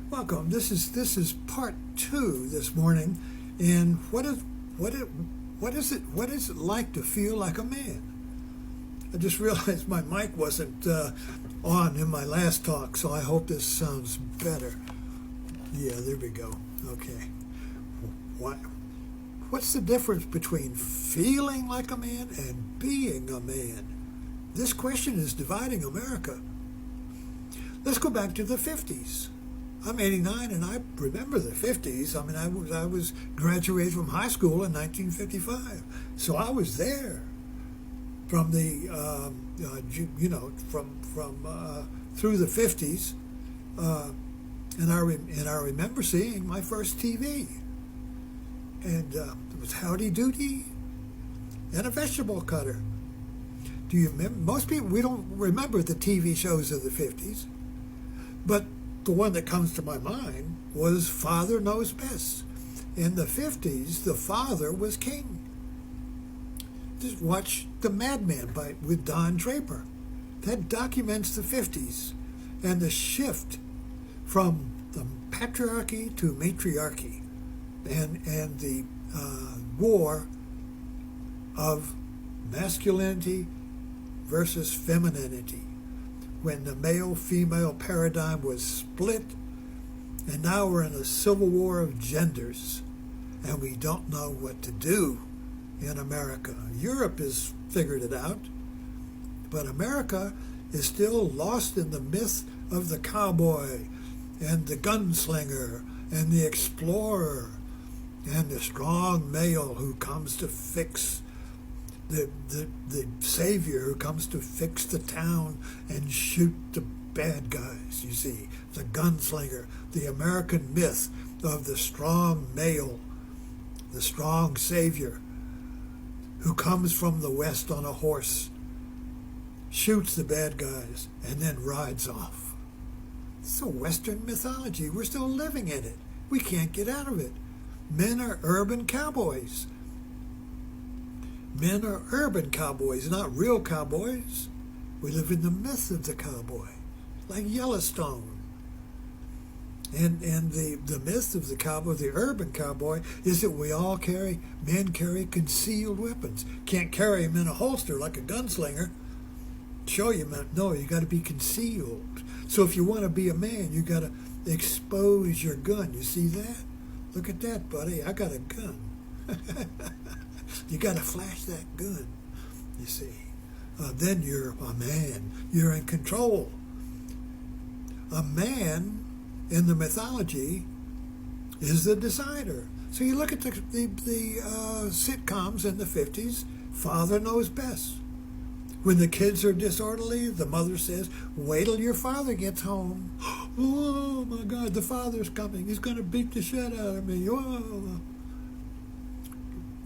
Welcome. This is part two this morning, and what is it like to feel like a man? I just realized my mic wasn't on in my last talk, so I hope this sounds better. Yeah, there we go. Okay. What's the difference between feeling like a man and being a man? This question is dividing America. Let's go back to the 50s. I'm 89 and I remember the 50s. I mean, I was graduated from high school in 1955. So I was there from the, through the 50s. And I remember seeing my first TV. And it was Howdy Doody and a vegetable cutter. Do you remember? Most people, we don't remember the TV shows of the 50s. But the one that comes to my mind was Father Knows Best. In the 50s, the father was king. Just watch The Madman with Don Draper. That documents the 50s and the shift from the patriarchy to matriarchy and the war of masculinity versus femininity, when the male-female paradigm was split, and now we're in a civil war of genders, and we don't know what to do in America. Europe has figured it out, but America is still lost in the myth of the cowboy and the gunslinger and the explorer and the strong male who comes to fix the savior who comes to fix the town and shoot the bad guys, you see. The gunslinger, the American myth of the strong male, the strong savior who comes from the West on a horse, shoots the bad guys, and then rides off. It's a Western mythology. We're still living in it. We can't get out of it. Men are urban cowboys. Men are urban cowboys, not real cowboys. We live in the myth of the cowboy, like Yellowstone. And the myth of the cowboy, the urban cowboy, is that men carry concealed weapons. Can't carry them in a holster like a gunslinger. Show you, man. No, you got to be concealed. So if you want to be a man, you got to expose your gun. You see that? Look at that, buddy. I got a gun. You got to flash that gun, you see. Then you're a man. You're in control. A man in the mythology is the decider. So you look at the sitcoms in the 50s, Father Knows Best. When the kids are disorderly, the mother says, wait till your father gets home. Oh, my God, the father's coming. He's going to beat the shit out of me. Oh.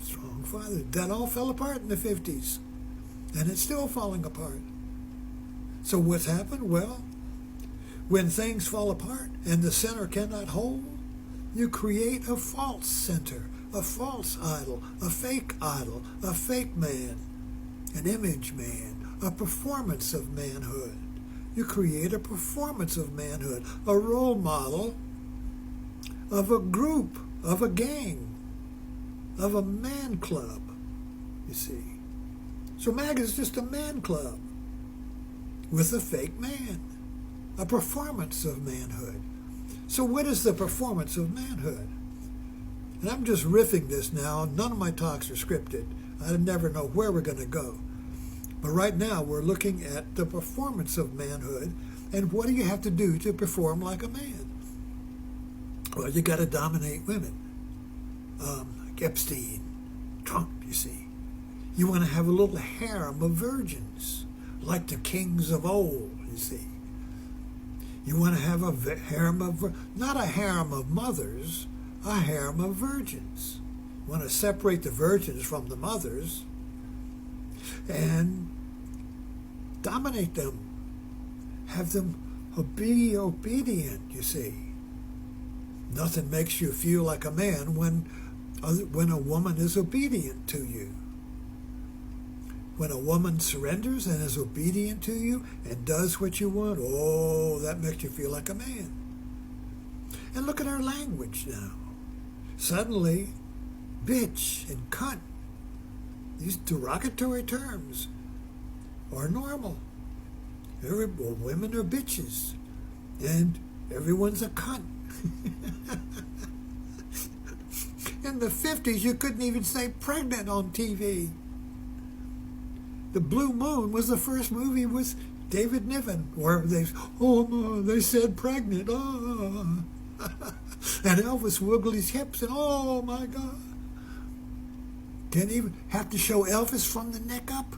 Strong father. That all fell apart in the 50s. And it's still falling apart. So what's happened? Well, when things fall apart and the center cannot hold, you create a false center, a false idol, a fake man, an image man, a performance of manhood. You create a performance of manhood, a role model of a group, of a gang, of a man club, you see. So MAGA is just a man club with a fake man, a performance of manhood. So what is the performance of manhood? And I'm just riffing this now. None of my talks are scripted. I never know where we're going to go. But right now we're looking at the performance of manhood, and what do you have to do to perform like a man? Well, you got to dominate women. Like Epstein, Trump, you see. You want to have a little harem of virgins, like the kings of old, you see. You want to have a harem of, not a harem of mothers, a harem of virgins. You want to separate the virgins from the mothers and dominate them. Have them be obedient, you see. Nothing makes you feel like a man when a woman is obedient to you. When a woman surrenders and is obedient to you and does what you want, oh, that makes you feel like a man. And look at our language now. Suddenly, bitch and cunt, these derogatory terms, are normal. Women are bitches, and everyone's a cunt. In the 50s, you couldn't even say pregnant on TV. The Blue Moon was the first movie with David Niven, where they said pregnant, oh. And Elvis wiggled his hips, and oh my God. Didn't even have to show Elvis from the neck up.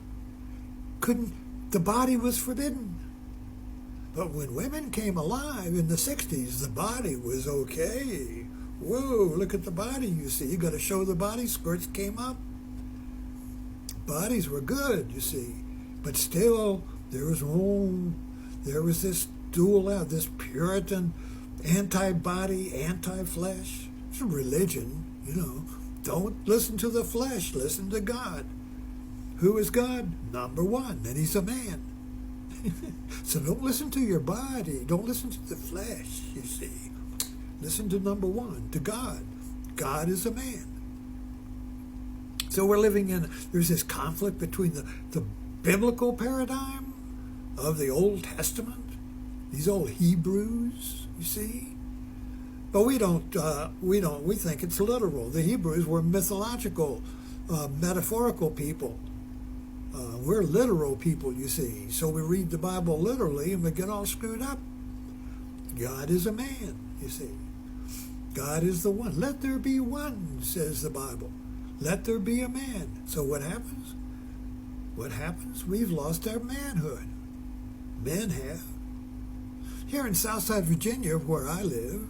The body was forbidden. But when women came alive in the 60s, the body was okay. Whoa, look at the body, you see. You got to show the body, skirts came up. Bodies were good, you see. But still, there was this dual out, this Puritan, anti-body, anti-flesh. It's a religion, Don't listen to the flesh, listen to God. Who is God? Number one, and he's a man. So don't listen to your body, don't listen to the flesh, you see. Listen to number one, to God. God is a man. So there's this conflict between the biblical paradigm of the Old Testament, these old Hebrews, you see. But we think it's literal. The Hebrews were mythological, metaphorical people. We're literal people, you see. So we read the Bible literally and we get all screwed up. God is a man, you see. God is the one. Let there be one, says the Bible. Let there be a man. So what happens? What happens? We've lost our manhood. Men have. Here in Southside Virginia, where I live,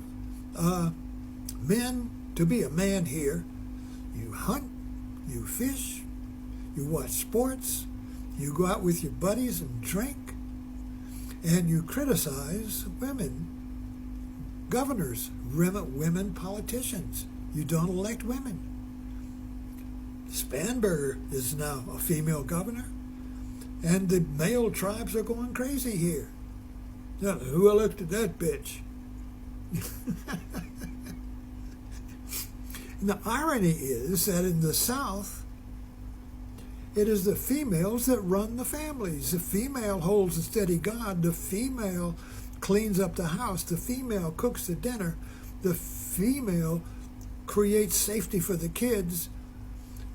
men, to be a man here, you hunt, you fish, you watch sports, you go out with your buddies and drink, and you criticize women, governors, women politicians. You don't elect women. Spanberger is now a female governor, and the male tribes are going crazy here. Now, who elected that bitch? And the irony is that in the South, it is the females that run the families. The female holds a steady God. The female cleans up the house. The female cooks the dinner. The female creates safety for the kids.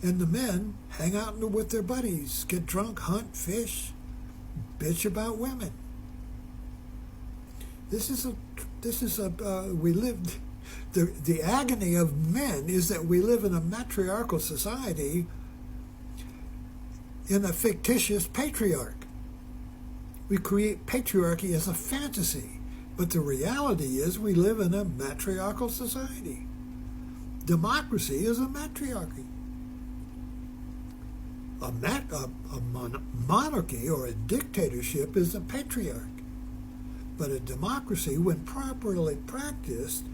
And the men hang out with their buddies, get drunk, hunt, fish, bitch about women. The agony of men is that we live in a matriarchal society in a fictitious patriarch. We create patriarchy as a fantasy, but the reality is we live in a matriarchal society. Democracy is a matriarchy. A monarchy or a dictatorship is a patriarch. But a democracy, when properly practiced,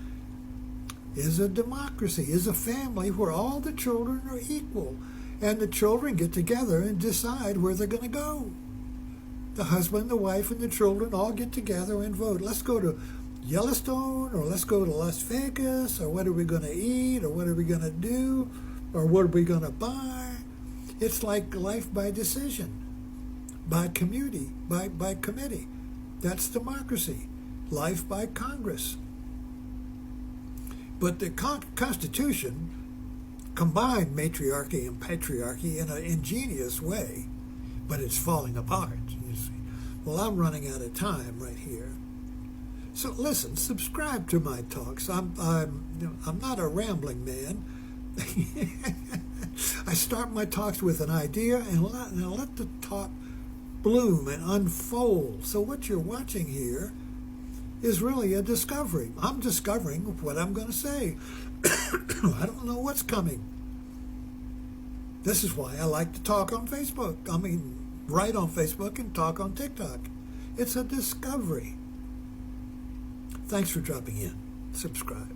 is a democracy, is a family where all the children are equal. And the children get together and decide where they're going to go. The husband, the wife, and the children all get together and vote. Let's go to Yellowstone, or let's go to Las Vegas, or what are we going to eat, or what are we going to do, or what are we going to buy? It's like life by decision, by community, by committee. That's democracy. Life by Congress. But the Constitution combined matriarchy and patriarchy in an ingenious way, but it's falling apart, you see. Well, I'm running out of time right here. So listen, subscribe to my talks. I'm not a rambling man. I start my talks with an idea and let the talk bloom and unfold. So what you're watching here is really a discovery. I'm discovering what I'm going to say. I don't know what's coming. This is why I like to talk on Facebook. Write on Facebook and talk on TikTok. It's a discovery. Thanks for dropping in. Subscribe.